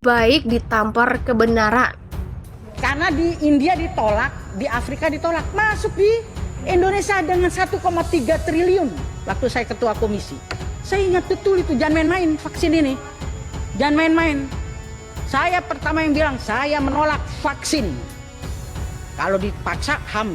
baik ditampar kebenaran. Karena di India ditolak, di Afrika ditolak, masuk di Indonesia dengan 1,3 triliun waktu saya ketua komisi. Saya ingat betul itu, jangan main-main vaksin ini. Jangan main-main. Saya pertama yang bilang, saya menolak vaksin. Kalau dipaksa HAM,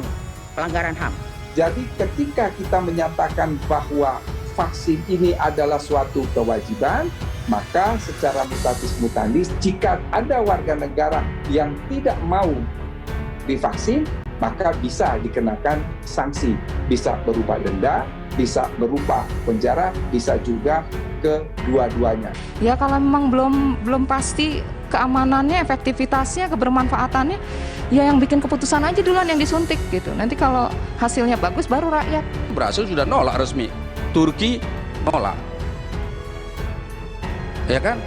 pelanggaran HAM. Jadi ketika kita menyatakan bahwa vaksin ini adalah suatu kewajiban, maka secara mutatis mutandis jika ada warga negara yang tidak mau divaksin, maka bisa dikenakan sanksi, bisa berupa denda, bisa berupa penjara, bisa juga kedua-duanya. Ya kalau memang belum pasti keamanannya, efektivitasnya, kebermanfaatannya, ya yang bikin keputusan aja duluan yang disuntik gitu. Nanti kalau hasilnya bagus baru rakyat. Brasil sudah nolak resmi, Turki nolak, ya kan?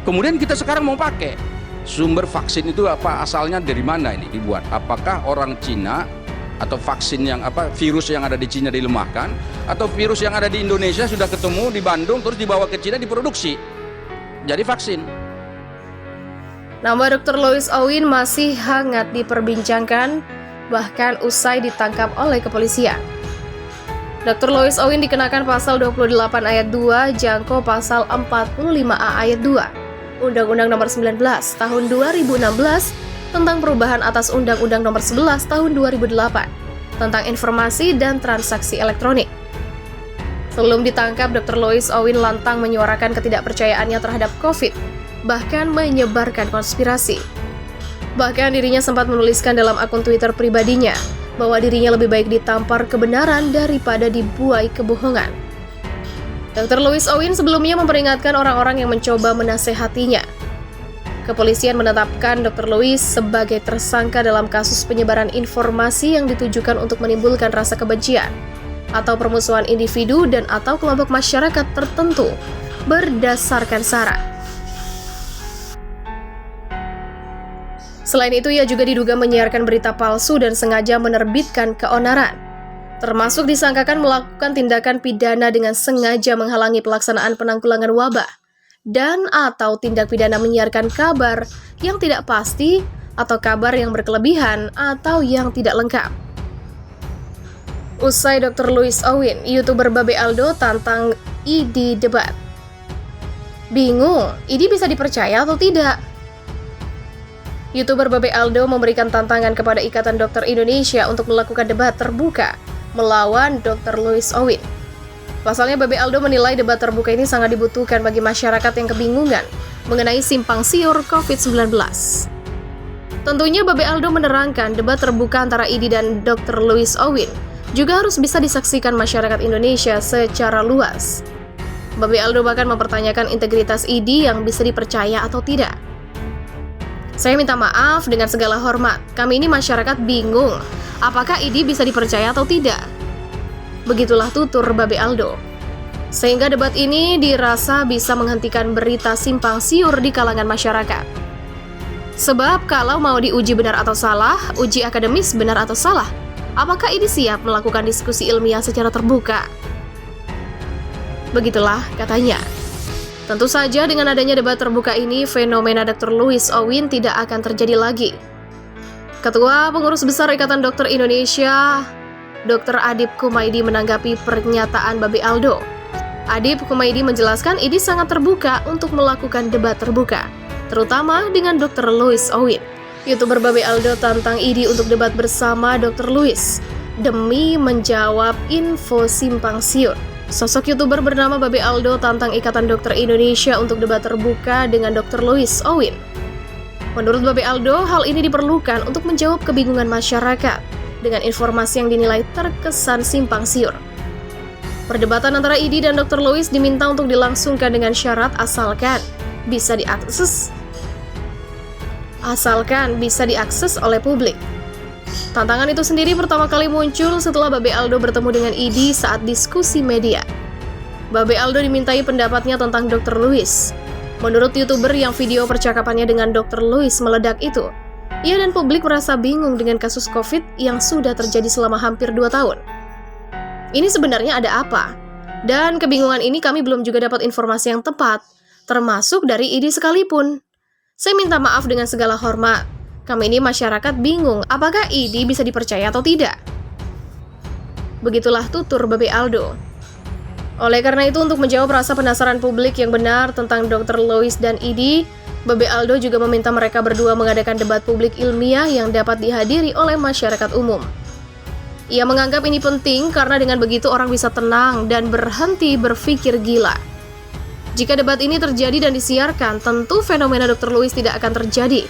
Kemudian kita sekarang mau pakai sumber vaksin itu apa, asalnya dari mana ini dibuat? Apakah orang Cina atau vaksin yang virus yang ada di Cina dilemahkan, atau virus yang ada di Indonesia sudah ketemu di Bandung terus dibawa ke Cina diproduksi jadi vaksin? Nama Dr. Louis Owen masih hangat diperbincangkan bahkan usai ditangkap oleh kepolisian. Dr. Louis Owen dikenakan pasal 28 ayat 2 jangko pasal 45A ayat 2 Undang-Undang Nomor 19 Tahun 2016 tentang perubahan atas Undang-Undang Nomor 11 Tahun 2008 tentang informasi dan transaksi elektronik. Sebelum ditangkap, Dr. Louis Owen lantang menyuarakan ketidakpercayaannya terhadap COVID, bahkan menyebarkan konspirasi. Bahkan dirinya sempat menuliskan dalam akun Twitter pribadinya bahwa dirinya lebih baik ditampar kebenaran daripada dibuai kebohongan. Dr. Louis Owen sebelumnya memperingatkan orang-orang yang mencoba menasehatinya. Kepolisian menetapkan Dr. Louis sebagai tersangka dalam kasus penyebaran informasi yang ditujukan untuk menimbulkan rasa kebencian atau permusuhan individu dan atau kelompok masyarakat tertentu berdasarkan sara. Selain itu, ia juga diduga menyiarkan berita palsu dan sengaja menerbitkan keonaran, termasuk disangkakan melakukan tindakan pidana dengan sengaja menghalangi pelaksanaan penanggulangan wabah dan atau tindak pidana menyiarkan kabar yang tidak pasti atau kabar yang berkelebihan atau yang tidak lengkap. Usai Dr. Louis Owen, YouTuber Babe Aldo tantang ID debat. Bingung, ID bisa dipercaya atau tidak? YouTuber Babe Aldo memberikan tantangan kepada Ikatan Dokter Indonesia untuk melakukan debat terbuka melawan Dr. Louis Owen. Pasalnya, Babe Aldo menilai debat terbuka ini sangat dibutuhkan bagi masyarakat yang kebingungan mengenai simpang siur COVID-19. Tentunya Babe Aldo menerangkan debat terbuka antara ID dan Dr. Louis Owen juga harus bisa disaksikan masyarakat Indonesia secara luas. Babe Aldo bahkan mempertanyakan integritas ID yang bisa dipercaya atau tidak. Saya minta maaf dengan segala hormat, kami ini masyarakat bingung, apakah ID bisa dipercaya atau tidak? Begitulah tutur Babe Aldo. Sehingga debat ini dirasa bisa menghentikan berita simpang siur di kalangan masyarakat. Sebab kalau mau diuji benar atau salah, uji akademis benar atau salah, apakah ID siap melakukan diskusi ilmiah secara terbuka? Begitulah katanya. Tentu saja dengan adanya debat terbuka ini, fenomena Dr. Louis Owen tidak akan terjadi lagi. Ketua Pengurus Besar Ikatan Dokter Indonesia, Dr. Adib Kumaydi menanggapi pernyataan Babe Aldo. Adib Kumaydi menjelaskan ID sangat terbuka untuk melakukan debat terbuka, terutama dengan Dr. Louis Owen. YouTuber Babe Aldo tantang ID untuk debat bersama Dr. Louis demi menjawab info simpang siur. Sosok YouTuber bernama Babe Aldo tantang Ikatan Dokter Indonesia untuk debat terbuka dengan Dr. Louis Owen. Menurut Babe Aldo, hal ini diperlukan untuk menjawab kebingungan masyarakat dengan informasi yang dinilai terkesan simpang siur. Perdebatan antara ID dan Dr. Louis diminta untuk dilangsungkan dengan syarat asalkan bisa diakses oleh publik. Tantangan itu sendiri pertama kali muncul setelah Babe Aldo bertemu dengan ID saat diskusi media. Babe Aldo dimintai pendapatnya tentang Dr. Louis. Menurut YouTuber yang video percakapannya dengan Dr. Louis meledak itu, ia dan publik merasa bingung dengan kasus COVID yang sudah terjadi selama hampir 2 tahun. Ini sebenarnya ada apa? Dan kebingungan ini kami belum juga dapat informasi yang tepat, termasuk dari ID sekalipun. Saya minta maaf dengan segala hormat. Kami ini masyarakat bingung apakah ID bisa dipercaya atau tidak. Begitulah tutur Babe Aldo. Oleh karena itu, untuk menjawab rasa penasaran publik yang benar tentang Dr. Lois dan ID, Babe Aldo juga meminta mereka berdua mengadakan debat publik ilmiah yang dapat dihadiri oleh masyarakat umum. Ia menganggap ini penting karena dengan begitu orang bisa tenang dan berhenti berpikir gila. Jika debat ini terjadi dan disiarkan, tentu fenomena Dr. Lois tidak akan terjadi,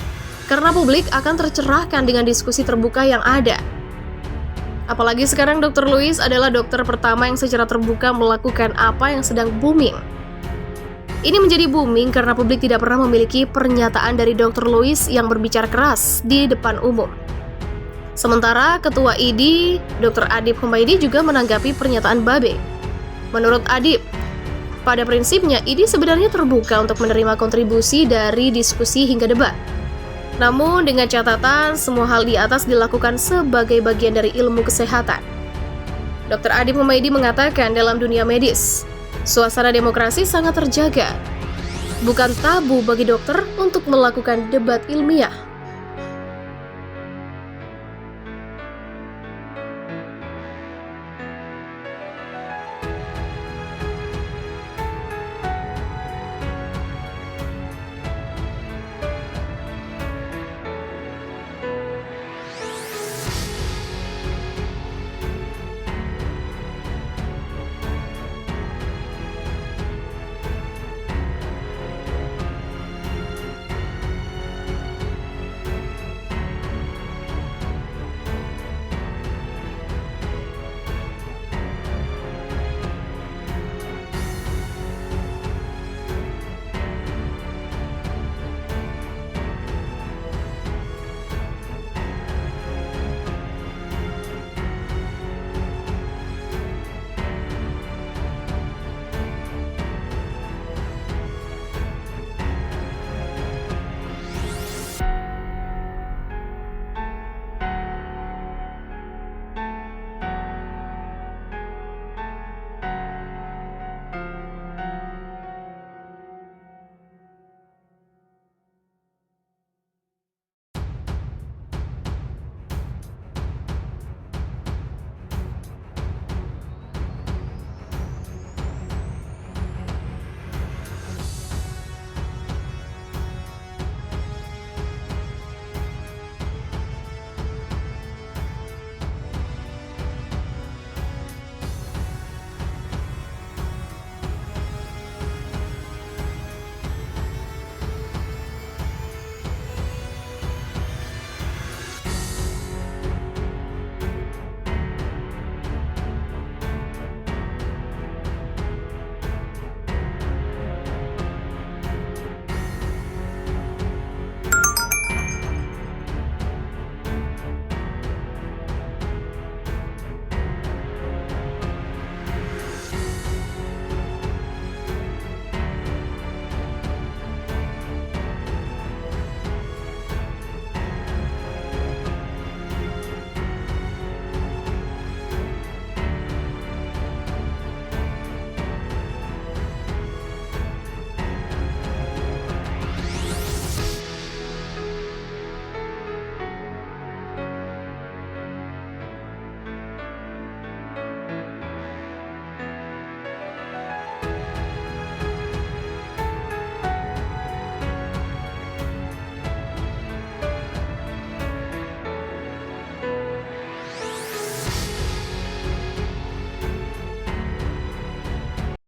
karena publik akan tercerahkan dengan diskusi terbuka yang ada. Apalagi sekarang Dr. Lois adalah dokter pertama yang secara terbuka melakukan apa yang sedang booming. Ini menjadi booming karena publik tidak pernah memiliki pernyataan dari Dr. Lois yang berbicara keras di depan umum. Sementara Ketua ID, Dr. Adib Humaydi juga menanggapi pernyataan Babe. Menurut Adib, pada prinsipnya ID sebenarnya terbuka untuk menerima kontribusi dari diskusi hingga debat. Namun dengan catatan semua hal di atas dilakukan sebagai bagian dari ilmu kesehatan. Dr. Adib Humaydi mengatakan dalam dunia medis, suasana demokrasi sangat terjaga. Bukan tabu bagi dokter untuk melakukan debat ilmiah.